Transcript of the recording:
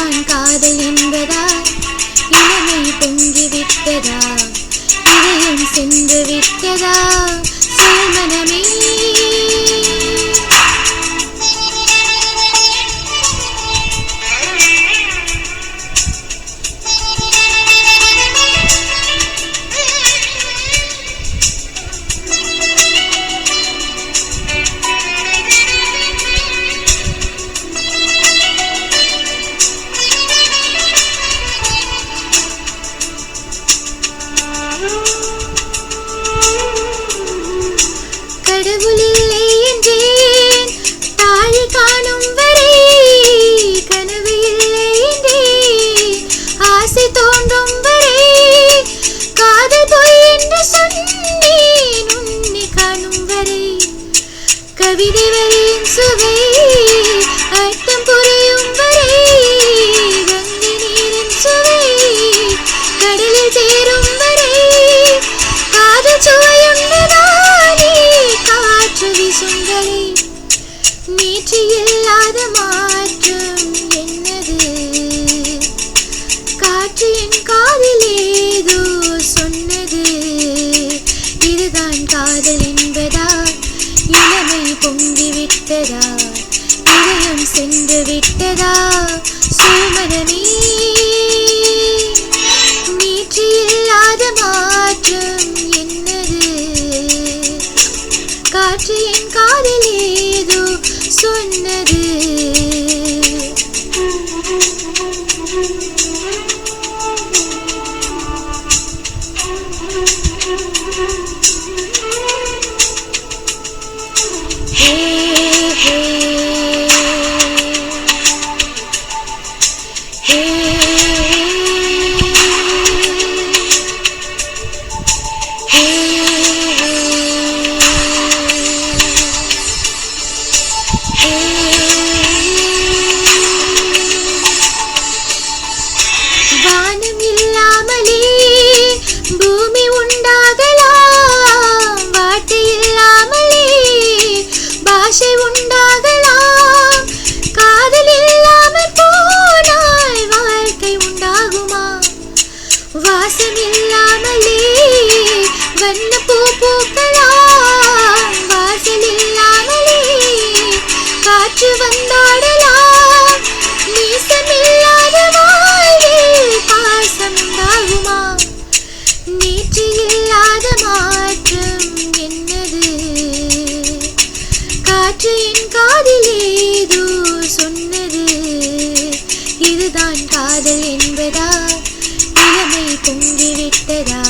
இதுதான் காதல் என்பதா? இளமை பொங்கிவிட்டதா? இதயம் சென்று விட்டதா? சொல் மனமே. கடவுளில்லை என்றேன் தாயை காணும் வரை, கனவு இல்லை என்றேன் ஆசை தோன்றும் வரை, காதல் பொய் என்று சொன்னேன் உன்னை காணும் வரை, கவிதை வரியின் சுவை அர்த்தம் புரியும் வரை, கங்கை நீரின் சுவை கடலில் சேரும் வரை, காதல் சுவையுண்டதானே காற்று வீசும் வரை, நேற்று இல்லாத மாற்றம் என்னது? காற்று என் காதில் ஏதோ சொன்னது. இதுதான் காதல் என்பதா? இளமை பொங்கிவிட்டதா? இதயம் சென்று விட்டதா? சொல் மனமே. நேற்று இல்லாத மாற்றம் என்னது? காற்று என் காதில் ஏதோ சொன்னது. வானம் இல்லாமலே பூமி உண்டாகலாம், வார்த்தை இல்லாமலே பாஷை உண்டாகலாம், காதல் இல்லாமல் போனால் வாழ்க்கை உண்டாகுமா? வாசம் இல்லாமலே வண்ண பூ பூக்கலாம், வாசல் இல்லாமலே காற்று வந்தாடலாம், நேசமில்லாத வாழ்வில் பாசம் உண்டாகுமா? நேற்று இல்லாத மாற்றம் என்னது? காற்று என் காதில் ஏதோ சொன்னது. இதுதான் காதல் என்பதா? இளமை பொங்கிவிட்டதா?